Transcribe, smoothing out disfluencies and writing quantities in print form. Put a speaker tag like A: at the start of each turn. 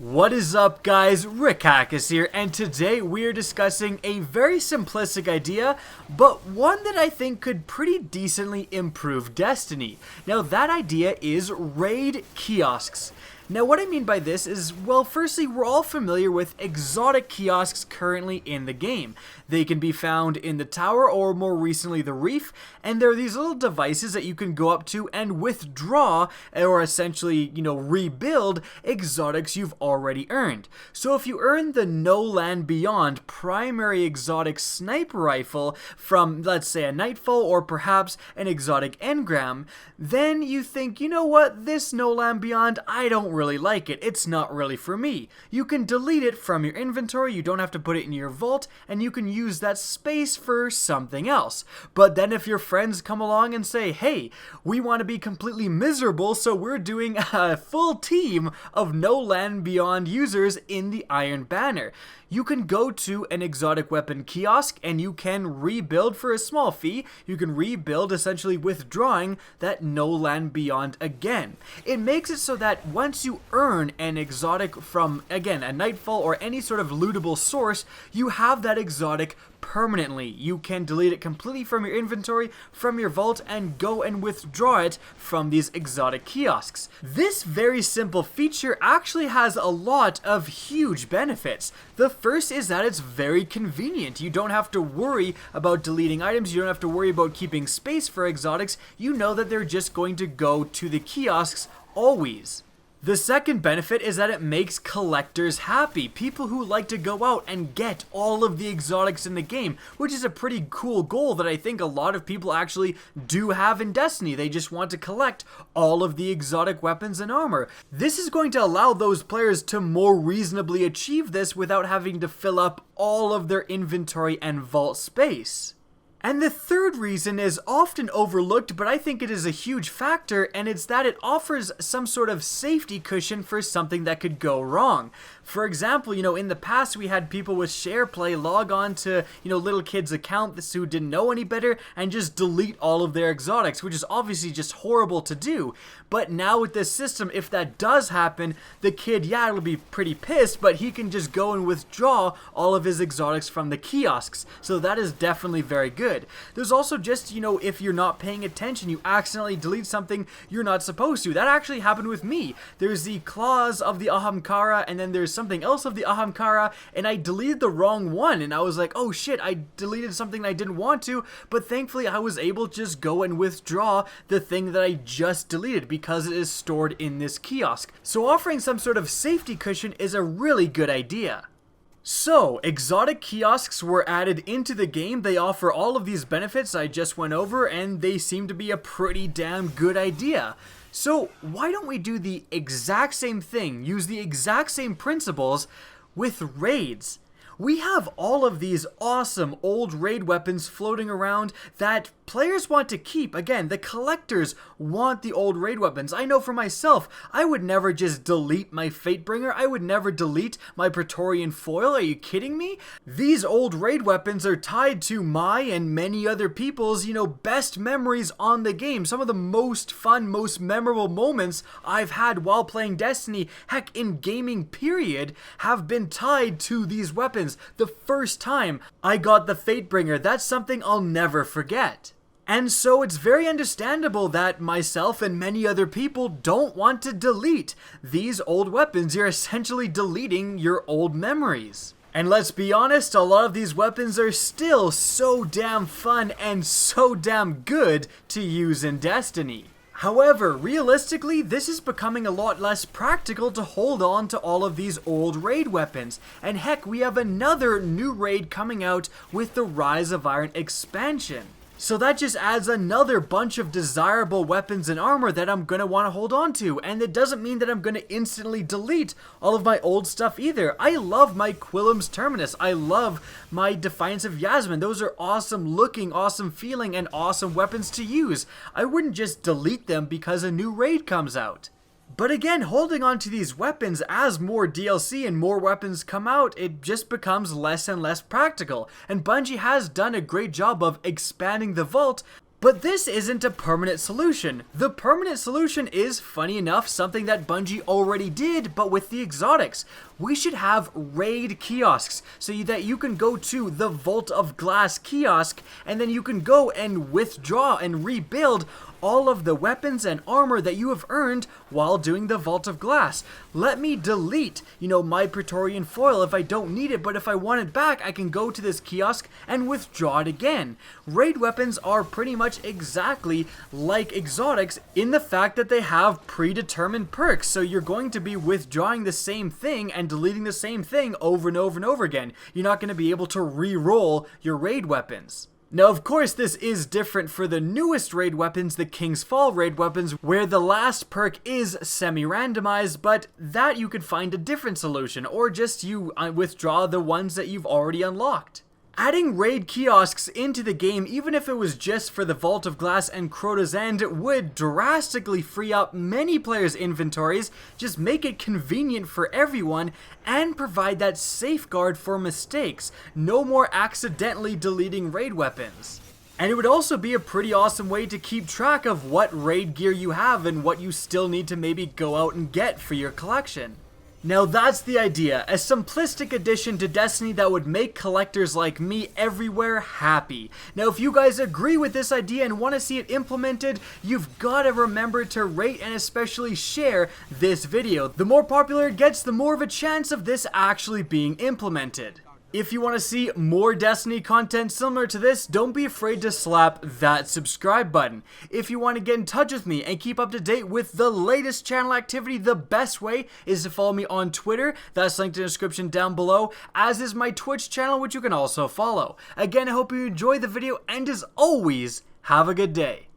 A: What is up, guys? Rick Hackus here, and today we're discussing a very simplistic idea, but one that I think could pretty decently improve Destiny. Now, that idea is raid kiosks. Now, what I mean by this is, well, firstly, we're all familiar with exotic kiosks currently in the game. They can be found in the tower or more recently the reef, and they're these little devices that you can go up to and withdraw or essentially, rebuild exotics you've already earned. So if you earn the No Land Beyond primary exotic sniper rifle from, let's say, a Nightfall or perhaps an exotic engram, then you think, you know what, this No Land Beyond, I don't really like it. It's not really for me. You can delete it from your inventory, you don't have to put it in your vault, and you can use that space for something else. But then if your friends come along and say, hey, we want to be completely miserable, so we're doing a full team of No Land Beyond users in the Iron Banner, you can go to an exotic weapon kiosk and you can rebuild for a small fee. You can rebuild essentially withdrawing that No Land Beyond again. It makes it so that once you earn an exotic from, again, a Nightfall or any sort of lootable source, you have that exotic permanently. You can delete it completely from your inventory, from your vault, and go and withdraw it from these exotic kiosks. This very simple feature actually has a lot of huge benefits. The first is that it's very convenient. You don't have to worry about deleting items, you don't have to worry about keeping space for exotics. You know that they're just going to go to the kiosks always. The second benefit is that it makes collectors happy, people who like to go out and get all of the exotics in the game, which is a pretty cool goal that I think a lot of people actually do have in Destiny. They just want to collect all of the exotic weapons and armor. This is going to allow those players to more reasonably achieve this without having to fill up all of their inventory and vault space. And the third reason is often overlooked, but I think it is a huge factor, and it's that it offers some sort of safety cushion for something that could go wrong. For example, in the past we had people with SharePlay log on to, little kids' accounts who didn't know any better and just delete all of their exotics, which is obviously just horrible to do. But now with this system, if that does happen, the kid, it'll be pretty pissed, but he can just go and withdraw all of his exotics from the kiosks. So that is definitely very good. There's also just, if you're not paying attention, you accidentally delete something you're not supposed to. That actually happened with me. There's the claws of the Ahamkara, and then there's something else of the Ahamkara, and I deleted the wrong one, and I was like, oh shit, I deleted something I didn't want to, but thankfully I was able to just go and withdraw the thing that I just deleted because it is stored in this kiosk. So offering some sort of safety cushion is a really good idea. So, exotic kiosks were added into the game. They offer all of these benefits I just went over, and they seem to be a pretty damn good idea. So, why don't we do the exact same thing, use the exact same principles with raids? We have all of these awesome old raid weapons floating around that players want to keep. Again, the collectors want the old raid weapons. I know for myself, I would never just delete my Fatebringer. I would never delete my Praetorian Foil. Are you kidding me? These old raid weapons are tied to my and many other people's, best memories on the game. Some of the most fun, most memorable moments I've had while playing Destiny, heck, in gaming period, have been tied to these weapons. The first time I got the Fatebringer, that's something I'll never forget. And so it's very understandable that myself and many other people don't want to delete these old weapons. You're essentially deleting your old memories. And let's be honest, a lot of these weapons are still so damn fun and so damn good to use in Destiny. However, realistically, this is becoming a lot less practical to hold on to all of these old raid weapons. And heck, we have another new raid coming out with the Rise of Iron expansion. So that just adds another bunch of desirable weapons and armor that I'm going to want to hold on to. And it doesn't mean that I'm going to instantly delete all of my old stuff either. I love my Quillam's Terminus. I love my Defiance of Yasmin. Those are awesome looking, awesome feeling, and awesome weapons to use. I wouldn't just delete them because a new raid comes out. But again, holding on to these weapons as more DLC and more weapons come out, it just becomes less and less practical. And Bungie has done a great job of expanding the vault, But this isn't a permanent solution. The permanent solution is, funny enough, something that Bungie already did, but with the exotics. We should have raid kiosks, so that you can go to the Vault of Glass kiosk, and then you can go and withdraw and rebuild all of the weapons and armor that you have earned while doing the Vault of Glass. Let me delete, my Praetorian foil if I don't need it, but if I want it back, I can go to this kiosk and withdraw it again. Raid weapons are pretty much exactly like exotics in the fact that they have predetermined perks, so you're going to be withdrawing the same thing and deleting the same thing over and over and over again. You're not going to be able to re-roll your raid weapons. Now, of course, this is different for the newest raid weapons, the King's Fall raid weapons, where the last perk is semi-randomized, but that you could find a different solution, or just you withdraw the ones that you've already unlocked. Adding raid kiosks into the game, even if it was just for the Vault of Glass and Crota's End, would drastically free up many players' inventories, just make it convenient for everyone, and provide that safeguard for mistakes. No more accidentally deleting raid weapons. And it would also be a pretty awesome way to keep track of what raid gear you have and what you still need to maybe go out and get for your collection. Now that's the idea, a simplistic addition to Destiny that would make collectors like me everywhere happy. Now if you guys agree with this idea and want to see it implemented, you've got to remember to rate and especially share this video. The more popular it gets, the more of a chance of this actually being implemented. If you want to see more Destiny content similar to this, don't be afraid to slap that subscribe button. If you want to get in touch with me and keep up to date with the latest channel activity, the best way is to follow me on Twitter. That's linked in the description down below, as is my Twitch channel, which you can also follow. Again, I hope you enjoyed the video, and as always, have a good day.